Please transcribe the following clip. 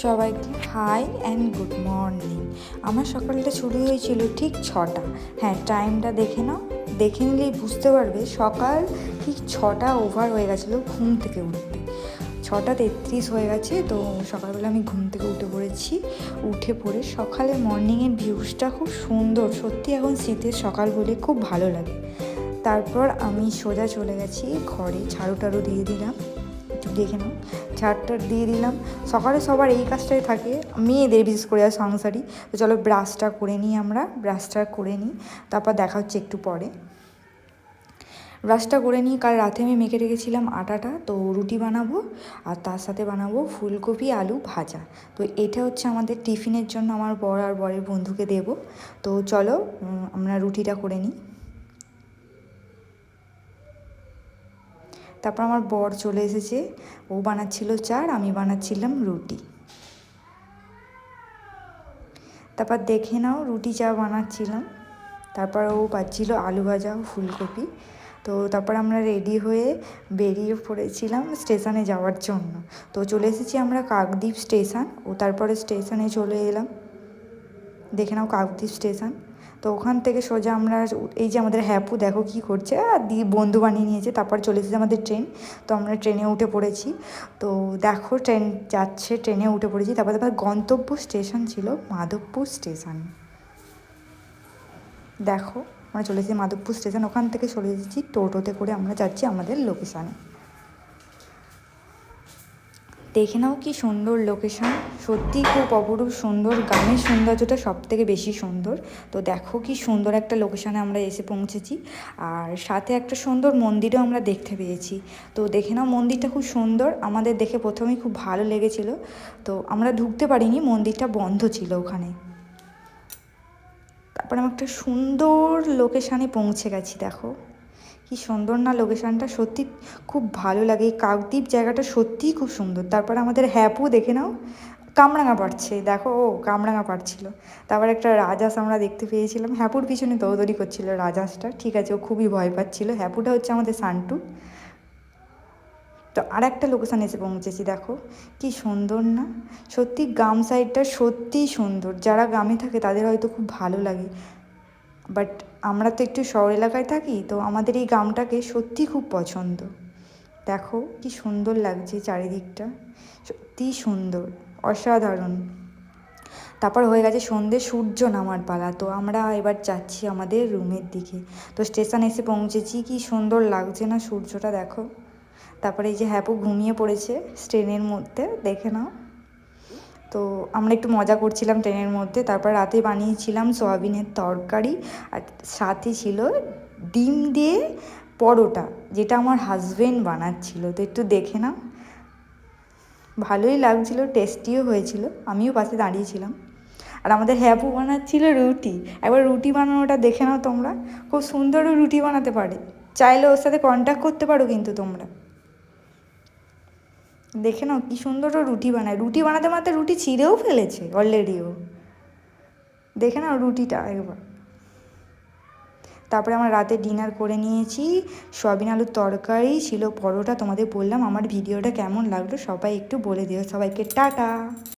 সবাইকে high and good morning. আমার সকালটা শুরু হয়েছিল ঠিক 6টা। হ্যাঁ, টাইমটা দেখে নাও, দেখে নিলেই বুঝতে পারবে সকাল ঠিক 6টা ওভার হয়ে গেছিলো ঘুম থেকে উঠতে। 6:33 হয়ে গেছে। তো সকালবেলা আমি ঘুম থেকে উঠে পড়েছি। উঠে পড়ে সকালে মর্নিংয়ের ভিউজটা খুব সুন্দর, সত্যি এখন শীতের সকাল বলে খুব ভালো লাগে। তারপর আমি সোজা চলে গেছি ঘরে, ঝাড়ু টাড়ু দিয়ে দিলাম, একটু দেখে নাও, ঝাড়টা দিয়ে দিলাম। সকালে সবার এই কাজটাই থাকে, মেয়েদের বিশেষ করে আর সংসারী। তো চলো ব্রাশটা করে নিই, আমরা ব্রাশটা করে নিই, তারপর দেখা হচ্ছে একটু পরে। ব্রাশটা করে নিই, কাল রাতে আমি মেখে রেখেছিলাম আটাটা, তো রুটি বানাবো আর তার সাথে বানাবো ফুলকপি আলু ভাজা। তো এটা হচ্ছে আমাদের টিফিনের জন্য, আমার বর আর বরের বন্ধুকে দেবো। তো চলো আমরা রুটিটা করে নিই। তারপর আমার বর চলে এসেছে, ও বানাচ্ছিল চা, আমি বানাচ্ছিলাম রুটি। তারপর দেখে নাও রুটি চা বানাচ্ছিলাম, তারপর ও পাচ্ছিল আলু ভাজা ও ফুলকপি। তো তারপর আমরা রেডি হয়ে বেরিয়ে পড়েছিলাম স্টেশনে যাওয়ার জন্য। তো চলে এসেছি আমরা কাকদ্বীপ স্টেশন, ও তারপরে স্টেশনে চলে এলাম, দেখে নাও কাকদ্বীপ স্টেশন। তো ওখান থেকে সোজা আমরা, এই যে আমাদের হ্যাপু দেখো কী করছে, আর দিয়ে বন্ধু বানিয়ে নিয়েছে। তারপর চলে এসেছে আমাদের ট্রেন, তো আমরা ট্রেনে উঠে পড়েছি। তো দেখো ট্রেন যাচ্ছে, ট্রেনে উঠে পড়েছি। তারপর গন্তব্য স্টেশন ছিল মাধবপুর স্টেশন। দেখো আমরা চলে এসেছি মাধবপুর স্টেশন, ওখান থেকে চলে এসেছি টোটোতে করে আমরা যাচ্ছি আমাদের লোকেশানে। দেখে নাও কি সুন্দর লোকেশান, সত্যিই খুব অপরূপ সুন্দর, গ্রামের সৌন্দর্যটা সব থেকে বেশি সুন্দর। তো দেখো কি সুন্দর একটা লোকেশানে আমরা এসে পৌঁছেছি, আর সাথে একটা সুন্দর মন্দিরও আমরা দেখতে পেয়েছি। তো দেখে নাও মন্দিরটা খুব সুন্দর, আমাদের দেখে প্রথমেই খুব ভালো লেগেছিল। তো আমরা ঢুকতে পারিনি, মন্দিরটা বন্ধ ছিল ওখানে। তারপর আমি একটা সুন্দর লোকেশানে পৌঁছে গেছি, দেখো কি সুন্দর না লোকেশানটা, সত্যি খুব ভালো লাগে। এই কাকদ্বীপ জায়গাটা সত্যিই খুব সুন্দর। তারপর আমাদের হ্যাপু দেখে নাও কামরাঙা পাড়ছে, দেখো ও কামরাঙা পাড়ছিল। তারপর একটা রাজহাঁস আমরা দেখতে পেয়েছিলাম, হ্যাপুর পিছনে দৌড়দৌড়ি করছিল রাজহাঁসটা, ঠিক আছে ও খুবই ভয় পাচ্ছিল। হ্যাপুটা হচ্ছে আমাদের সান্টু। তো আর একটা লোকেশানে এসে পৌঁছেছি, দেখো কি সুন্দর না, সত্যি গ্রাম সাইডটা সত্যিই সুন্দর। যারা গ্রামে থাকে তাদের হয়তো খুব ভালো লাগে, বাট আমরা তো একটু শহর এলাকায় থাকি, তো আমাদের এই গ্রামটাকে সত্যি খুব পছন্দ। দেখো কি সুন্দর লাগছে চারিদিকটা, সত্যিই সুন্দর, অসাধারণ। তারপর হয়ে গেছে সন্ধ্যে, সূর্য নামার পালা। তো আমরা এবার যাচ্ছি আমাদের রুমের দিকে। তো স্টেশন এসে পৌঁছেছি, কি সুন্দর লাগছে না সূর্যটা, দেখো। তারপরে এই যে হ্যাপু ঘুমিয়ে পড়েছে ট্রেনের মধ্যে, দেখে নাও। তো আমরা একটু মজা করছিলাম ট্রেনের মধ্যে। তারপর রাতে বানিয়েছিলাম সয়াবিনের তরকারি, আর সাথে ছিল ডিম দিয়ে পরোটা, যেটা আমার হাজবেন্ড বানাচ্ছিল। তো একটু দেখে নাও, ভালোই লাগছিলো, টেস্টিও হয়েছিল, আমিও পাশে দাঁড়িয়েছিলাম। আর আমাদের হ্যাপু বানাচ্ছিল রুটি। একবার রুটি বানানোটা দেখে নাও তোমরা, খুব সুন্দরও রুটি বানাতে পারে, চাইলে ওর সাথে কন্ট্যাক্ট করতে পারো কিন্তু তোমরা। দেখে নাও কী সুন্দর ও রুটি বানায়, রুটি বানাতে বানাতে রুটি ছিঁড়েও ফেলেছে অলরেডিও, দেখে নাও রুটিটা একবার। তারপরে আমরা রাতে ডিনার করে নিয়েছি, সয়াবিন আলুর তরকারি ছিল, পরোটা। তোমাদের বললাম আমার ভিডিওটা কেমন লাগলো সবাই একটু বলে দিও। সবাইকে টাটা।